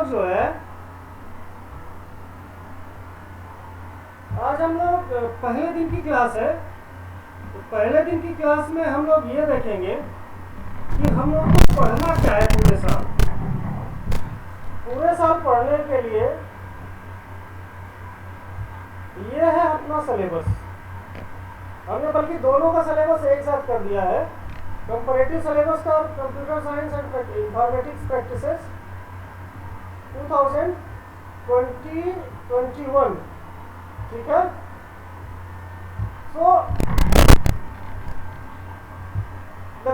लोग जो है, आज हम लोग पहले दिन की क्लास है, तो पहले दिन की क्लास में हम लोग ये देखेंगे कि हम लोग को पढ़ना क्या है पूरे साल। पूरे साल पढ़ने के लिए ये है अपना सिलेबस। हमने बल्कि दोनों का सिलेबस एक साथ कर दिया है, कंपैरेटिव सिलेबस का computer science and informatics practices 2020-21, ठीक है। So the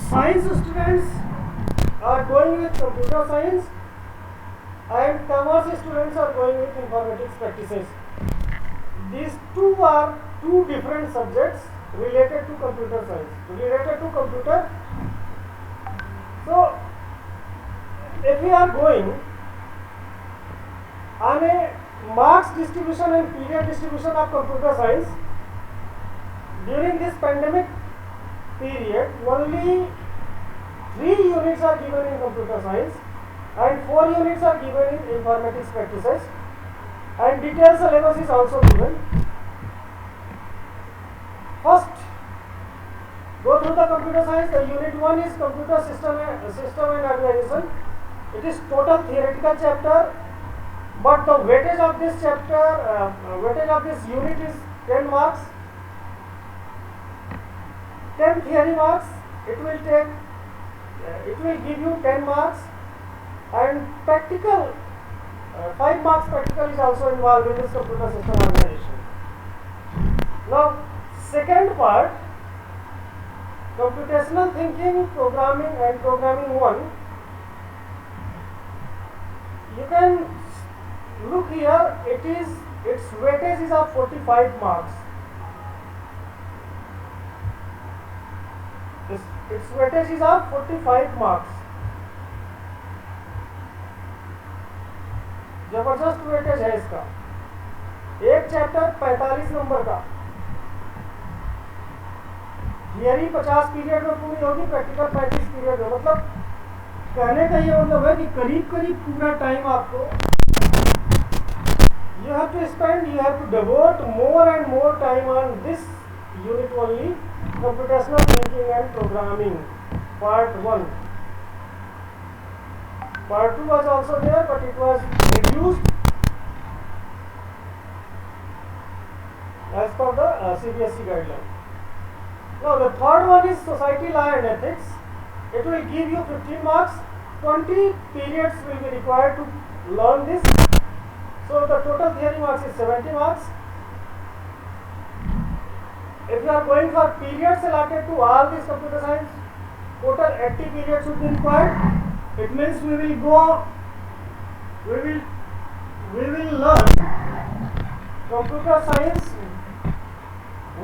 science students are going with computer science and commerce students are going with informatics practices. These two are two different subjects related to computer science, related to computer. So if we are going on a marks distribution and period distribution of computer science, during this pandemic period only 3 units are given in computer science and 4 units are given in informatics practices, and detailed syllabus is also given. First, go through the computer science. The unit 1 is computer system and organization. It is total theoretical chapter, but the weightage of this chapter, weightage of this unit is 10 marks, 10 theory marks. It will give you 10 marks. And practical, 5 marks practical is also involved in this computer system organization. Now, second part, computational thinking, programming and programming 1. You can look here, its weightage is of 45 marks. Its weightage is of 45 marks. जबरदस्त weightage है इसका। एक chapter 45 number का, theory 50 period में पूरी होगी, practical 35 period में। मतलब कहने का ये मतलब है कि करीब करीब पूरा टाइम आपको you have to spend, you have to devote more and more time on this unit only, computational thinking and programming part 1. Part 2 was also there, but it was reduced as per the CBSE guideline. Now the third one is society, law and ethics. It will give you 15 marks. 20 periods will be required to learn this. So the total theory marks is 70 marks. If you are going for periods allotted to all these computer science, total 80 periods should be required. It means we will learn computer science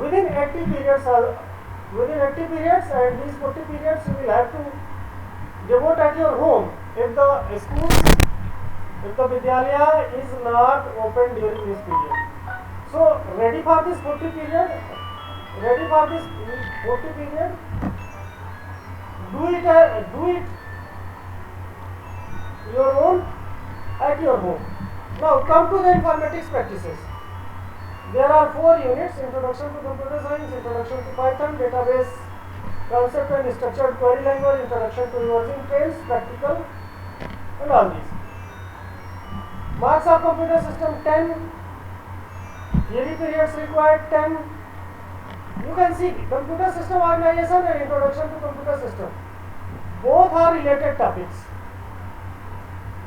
within 80 periods, and these 40 periods you will have to devote at your home if the Vidyalaya is not open during this period. So ready for this 40 period, do it your own at your home. Now come to the informatics practices. There are 4 units: introduction to computer science, introduction to Python, database concept and structured query language, introduction to emerging trends, practical, and all these. Marks of computer system 10, theory periods required 10. You can see computer system organization and introduction to computer system, both are related topics.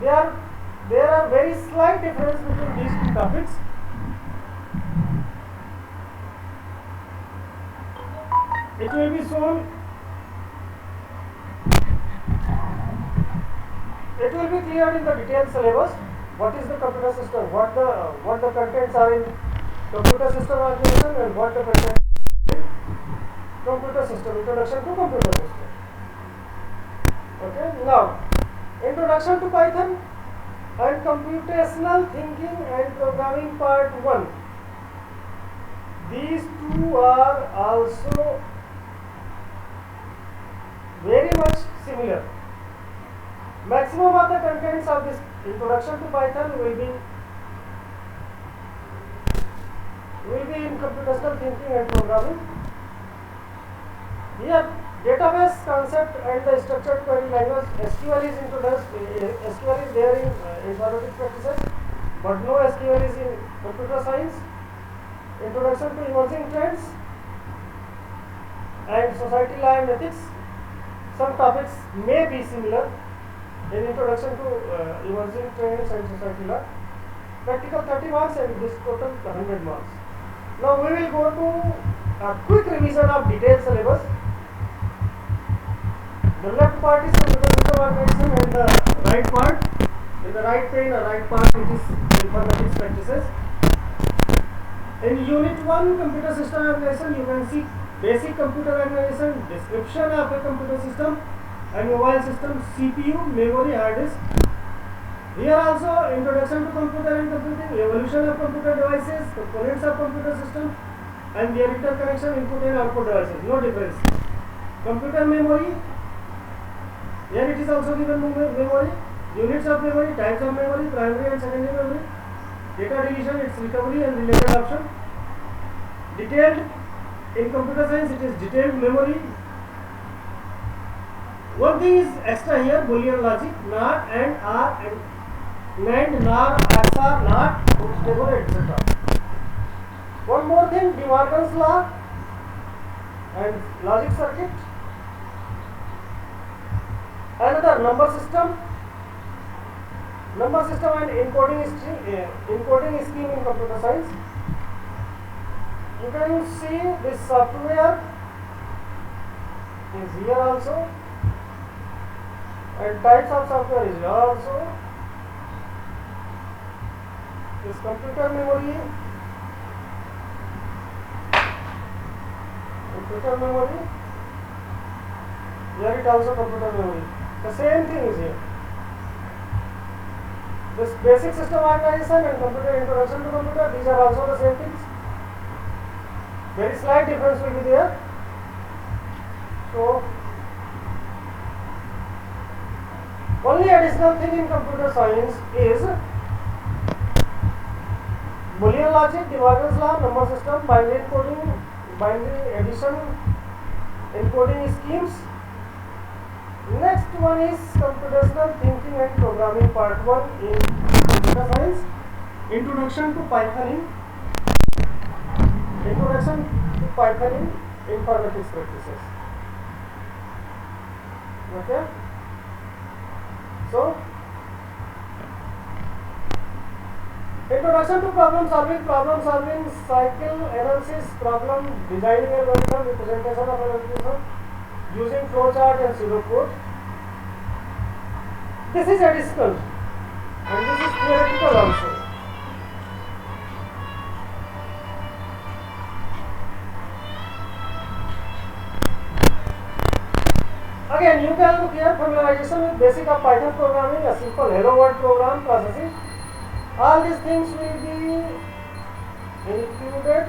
There are very slight difference between these two topics. It will be shown. It will be cleared in the detailed syllabus. What is the computer system? What the contents are in computer system organization and what the contents in computer system. Introduction to computer system. Okay. Now, introduction to Python and computational thinking and programming part 1. These two are also very much similar. maximum of the contents of this introduction to Python will be in computational thinking and programming. Here, database concept and the structured query language SQL is introduced. SQL is there in informatics practices, but no SQL is in computer science. Introduction to emerging trends and society law and ethics. Some topics may be similar in introduction to emerging trends and society law. Practical 30 marks and this total 100 marks. Now we will go to a quick revision of detailed syllabus. The left part is computer system organization and the right part, in the right pane, the right part which is informatics practices. In unit 1 computer system organization, you can see basic computer organization, description of a computer system and mobile system, CPU, memory, hard disk. Here also introduction to computer and computing, evolution of computer devices, components of computer system and their interconnection, input and output devices, no difference. Computer memory, here it is also given memory, units of memory, types of memory, primary and secondary memory, data deletion, its recovery and related option. Detailed, in computer science it is detailed memory. One thing is extra here, Boolean logic, NOT, AND, OR, and NAND, NOR, XOR, NOT, truth table, etc. One more thing, De Morgan's law and logic circuit. Another number system and encoding scheme in computer science. You can see this software is here also, and types of software is here also. This computer memory, here it also computer memory. The same thing is here. This basic system organization and computer introduction to computer, these are also the same things. Very slight difference will be there. So, only additional thing in computer science is Boolean logic, De Morgan's law, number system, binary encoding, binary addition, encoding schemes. Next one is computational thinking and programming part 1 in computer science. Introduction to Python in informatics practices. Okay. So, introduction to problem solving, cycle analysis, problem designing algorithm, representation of algorithm using flowchart and pseudocode. This is additional and this is theoretical also. Again, you can look here familiarization with basic of Python programming, a simple hello world program processing. All these things will be included.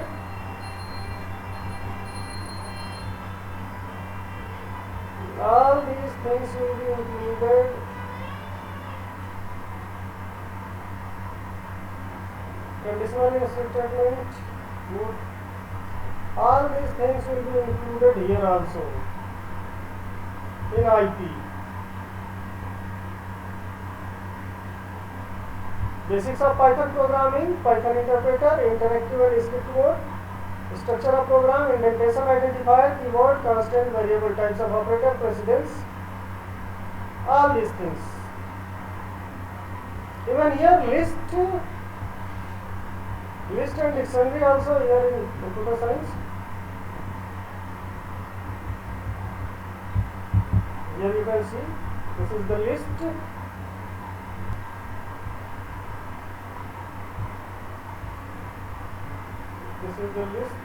Conditional statement, all these things will be included here also in IP. Basics of Python programming, Python interpreter, interactive and script mode, structure of program, indentation identifier, keyword, constant, variable, types of operator, precedence, all these things. Even here list and dictionary also here in computer science. Here you can see this is the list. This is the list,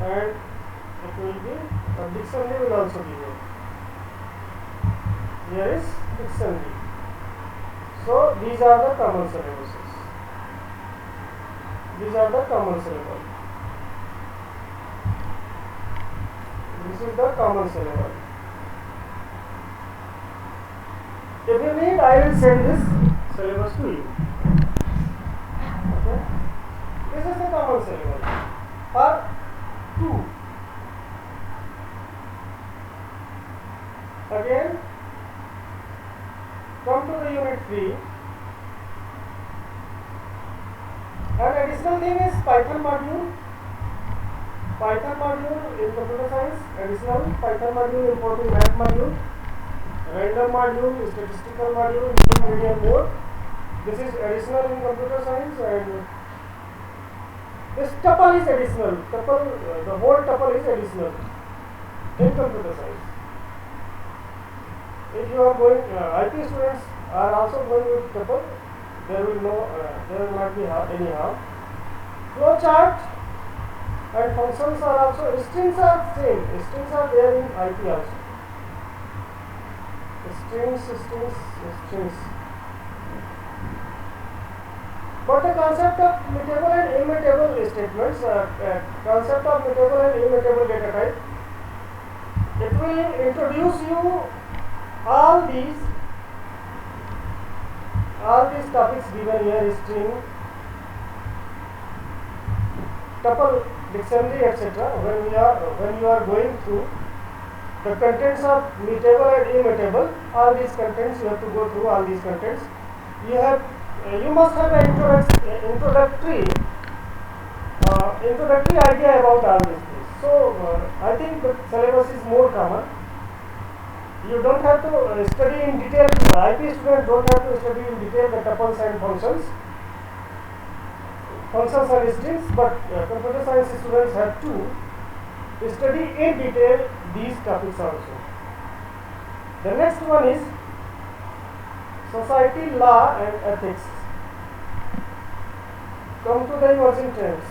and it will be a dictionary will also be there. Here is dictionary. So these are the common syllabuses. These are the common syllabus. This is the common syllabus. If you need, I will send this syllabus to you. Okay. This is the common syllabus. Part 2. Again, come to the unit 3. An additional thing is Python module. Python module in computer science, additional Python module importing math module, random module, statistical module, multimedia mode. This is additional in computer science, and this tuple is additional. Tuple, the whole tuple is additional in computer science. If you are going, IP students are also going with tuple, there will not be any harm. Flow chart and functions are also, strings are same. Strings are there in IP also. Strings. But the concept of mutable and immutable statements, concept of mutable and immutable data type, it will introduce you all these topics given here: string, tuple, dictionary, etc. When you are going through the contents of mutable and immutable, all these contents you have to go through all these contents. You must have an introductory idea about all these things. So I think the syllabus is more common. You don't have to study in detail. IP students don't have to study in detail the tuples and functions and strings, but computer science students have to study in detail these topics also. The next one is society, law and ethics. Come to the emerging trends.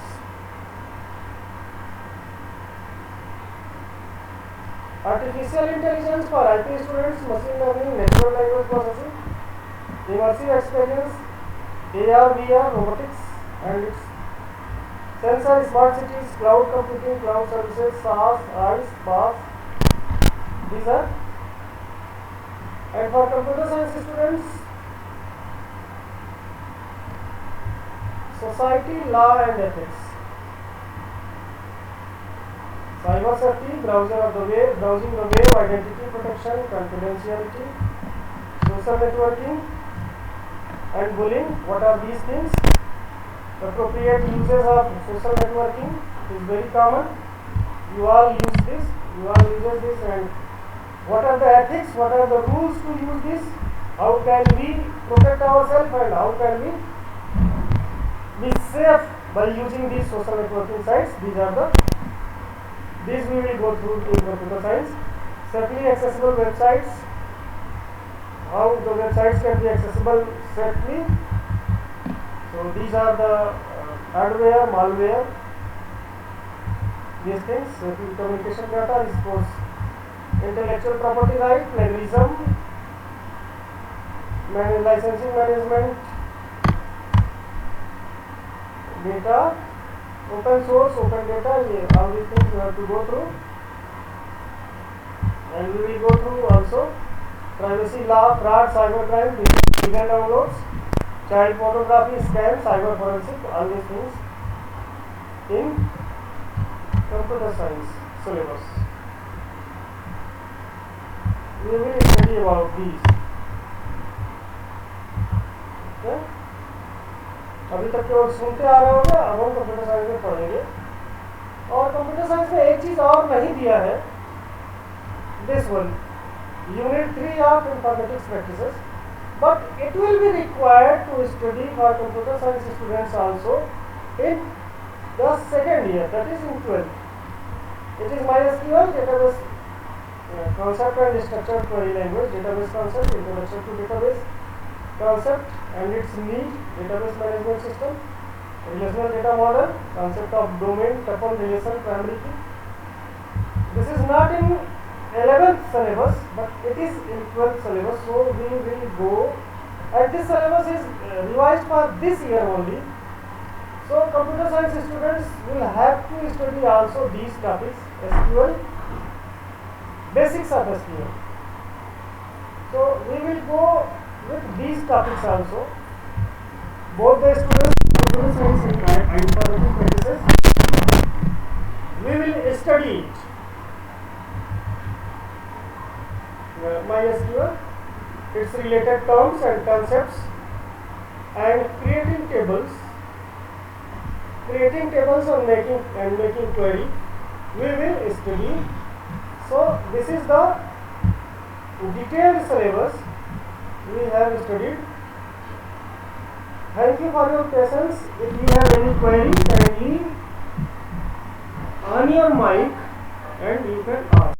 Artificial intelligence for IP students, machine learning, natural language processing, immersive experience, AR, VR, robotics, and its sensor, smart cities, cloud computing, cloud services, SaaS, IaaS, PaaS. These are. And for computer science students, society, law and ethics, cyber safety, browsing the web, identity protection, confidentiality, social networking and bullying. What are these things? Appropriate uses of social networking is very common. You all use this. And what are the ethics? What are the rules to use this? How can we protect ourselves and how can we be safe by using these social networking sites? These we will go through in computer science. Safely accessible websites. How the websites can be accessible safely. So these are the hardware, malware, these things. Communication data is course. Intellectual property right, plagiarism, licensing management, data, open source, open data, all these things you have to go through. And we will go through also privacy law, fraud, cybercrime, illegal downloads, child pornography, scam, cyber forensic, all these things in computer science syllabus. We will study about these. Okay? अभी तक केवल सुनते आ रहे होंगे, अब हम computer science में पढ़ेंगे। और कंप्यूटर साइंस में एक चीज और नहीं दिया है, this one, unit 3 of informatics practices, but it will be required to study for computer science students also in the second year, that is in 12th. It is MySQL, database concept and structured query language, database concept, introduction to database concept and its need, database management system, relational data model, concept of domain, tuple, relation, primary key. This is not in 11th syllabus, but it is in 12th syllabus, so we will go, and this syllabus is revised for this year only. So computer science students will have to study also these topics: SQL, basics of SQL. So we will go with these topics also. Both the students of computer science and information practices, we will study it. MySQL, its related terms and concepts, and creating tables and making query. We will study. So this is the detailed syllabus we have studied. Thank you for your patience. If you have any query, kindly on your mic and you can ask.